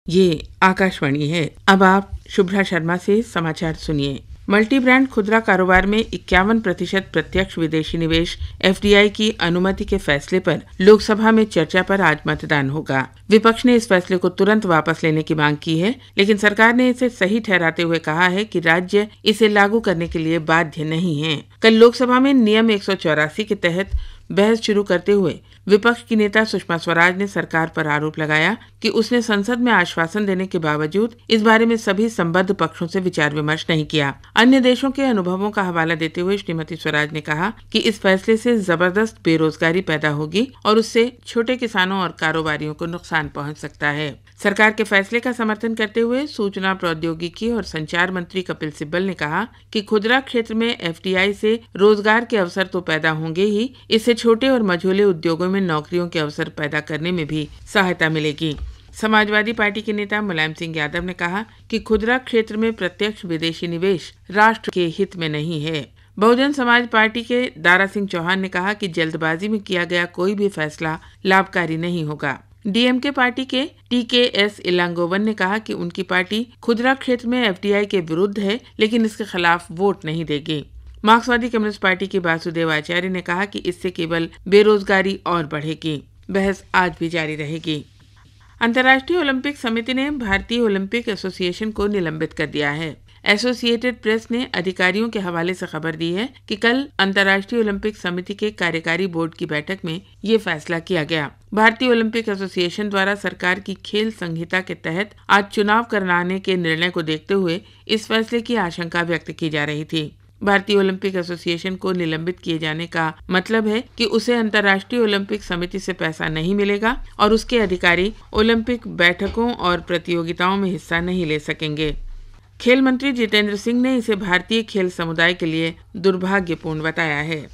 ये आकाशवाणी है। अब आप शुभ्रा शर्मा से समाचार सुनिए। मल्टी ब्रांड खुदरा कारोबार में 51% प्रत्यक्ष विदेशी निवेश (FDI) की अनुमति के फैसले पर लोकसभा में चर्चा पर आज मतदान होगा। विपक्ष ने इस फैसले को तुरंत वापस लेने की मांग की है, लेकिन सरकार ने इसे सही ठहराते हुए कहा है कि राज्य इसे लागू करने के लिए बाध्य नहीं है। कल लोकसभा में नियम 184 के तहत बहस शुरू करते हुए विपक्ष की नेता सुषमा स्वराज ने सरकार पर आरोप लगाया कि उसने संसद में आश्वासन देने के बावजूद इस बारे में सभी संबद्ध पक्षों से विचार विमर्श नहीं किया। अन्य देशों के अनुभवों का हवाला देते हुए श्रीमती स्वराज ने कहा कि इस फैसले से जबरदस्त बेरोजगारी पैदा होगी और उससे छोटे किसानों और कारोबारियों को नुकसान पहुंच सकता है। सरकार के फैसले का समर्थन करते हुए सूचना प्रौद्योगिकी और संचार मंत्री कपिल सिब्बल ने कहा कि खुदरा क्षेत्र में FDI से रोजगार के अवसर तो पैदा होंगे ही, इससे छोटे और मझोले उद्योगों में नौकरियों के अवसर पैदा करने में भी सहायता मिलेगी। समाजवादी पार्टी के नेता मुलायम सिंह यादव ने कहा कि खुदरा क्षेत्र में प्रत्यक्ष विदेशी निवेश राष्ट्र के हित में नहीं है। बहुजन समाज पार्टी के दारा सिंह चौहान ने कहा कि जल्दबाजी में किया गया कोई भी फैसला लाभकारी नहीं होगा। DMK पार्टी के TKS इलांगोवन ने कहा कि उनकी पार्टी खुदरा क्षेत्र में FDI के विरुद्ध है, लेकिन इसके खिलाफ वोट नहीं देगी। मार्क्सवादी कम्युनिस्ट पार्टी के वासुदेव आचार्य ने कहा कि इससे केवल बेरोजगारी और बढ़ेगी। बहस आज भी जारी रहेगी। अंतर्राष्ट्रीय ओलंपिक समिति ने भारतीय ओलंपिक एसोसिएशन को निलंबित कर दिया है। एसोसिएटेड प्रेस ने अधिकारियों के हवाले से खबर दी है कि कल अंतर्राष्ट्रीय ओलंपिक समिति के कार्यकारी बोर्ड की बैठक में ये फैसला किया गया। भारतीय ओलंपिक एसोसिएशन द्वारा सरकार की खेल संहिता के तहत आज चुनाव कराने के निर्णय को देखते हुए इस फैसले की आशंका व्यक्त की जा रही थी। भारतीय ओलंपिक एसोसिएशन को निलंबित किए जाने का मतलब है कि उसे अंतर्राष्ट्रीय ओलंपिक समिति से पैसा नहीं मिलेगा और उसके अधिकारी ओलंपिक बैठकों और प्रतियोगिताओं में हिस्सा नहीं ले सकेंगे। खेल मंत्री जितेंद्र सिंह ने इसे भारतीय खेल समुदाय के लिए दुर्भाग्यपूर्ण बताया है।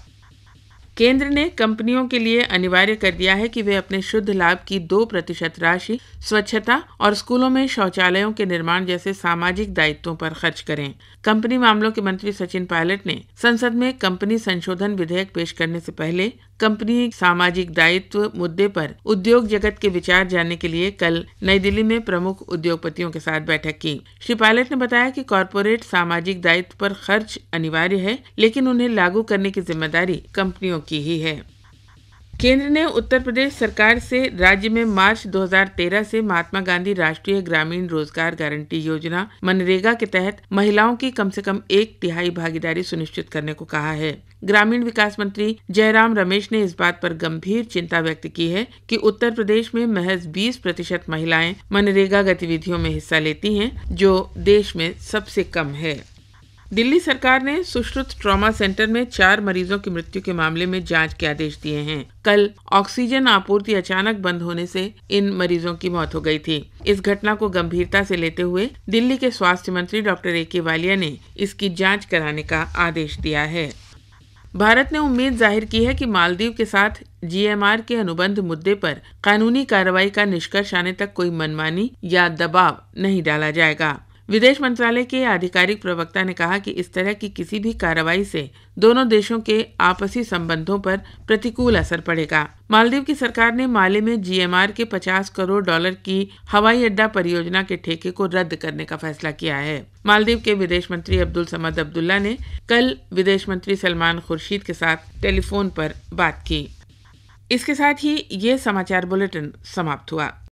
केंद्र ने कंपनियों के लिए अनिवार्य कर दिया है कि वे अपने शुद्ध लाभ की 2% राशि स्वच्छता और स्कूलों में शौचालयों के निर्माण जैसे सामाजिक दायित्वों पर खर्च करें। कंपनी मामलों के मंत्री सचिन पायलट ने संसद में कंपनी संशोधन विधेयक पेश करने से पहले कंपनी सामाजिक दायित्व मुद्दे पर उद्योग जगत के विचार जानने के लिए कल नई दिल्ली में प्रमुख उद्योगपतियों के साथ बैठक की। श्री पायलट ने बताया कि कॉरपोरेट सामाजिक दायित्व पर खर्च अनिवार्य है, लेकिन उन्हें लागू करने की जिम्मेदारी कंपनियों की ही है। केंद्र ने उत्तर प्रदेश सरकार से राज्य में मार्च 2013 से महात्मा गांधी राष्ट्रीय ग्रामीण रोजगार गारंटी योजना मनरेगा के तहत महिलाओं की कम से कम 1/3 भागीदारी सुनिश्चित करने को कहा है। ग्रामीण विकास मंत्री जयराम रमेश ने इस बात पर गंभीर चिंता व्यक्त की है कि उत्तर प्रदेश में महज 20% महिलाएं मनरेगा गतिविधियों में हिस्सा लेती हैं, जो देश में सबसे कम है। दिल्ली सरकार ने सुश्रुत ट्रॉमा सेंटर में 4 मरीजों की मृत्यु के मामले में जांच के आदेश दिए हैं। कल ऑक्सीजन आपूर्ति अचानक बंद होने से इन मरीजों की मौत हो गई थी। इस घटना को गंभीरता से लेते हुए दिल्ली के स्वास्थ्य मंत्री डॉक्टर AK वालिया ने इसकी जांच कराने का आदेश दिया है। भारत ने उम्मीद जाहिर की है कि मालदीव के साथ GMR के अनुबंध मुद्दे पर कानूनी कार्रवाई का निष्कर्ष आने तक कोई मनमानी या दबाव नहीं डाला जाएगा। विदेश मंत्रालय के आधिकारिक प्रवक्ता ने कहा कि इस तरह की किसी भी कार्रवाई से दोनों देशों के आपसी संबंधों पर प्रतिकूल असर पड़ेगा। मालदीव की सरकार ने माले में GMR के $50 करोड़ की हवाई अड्डा परियोजना के ठेके को रद्द करने का फैसला किया है। मालदीव के विदेश मंत्री अब्दुल समद अब्दुल्ला ने कल विदेश मंत्री सलमान खुर्शीद के साथ टेलीफोन पर बात की। इसके साथ ही ये समाचार बुलेटिन समाप्त हुआ।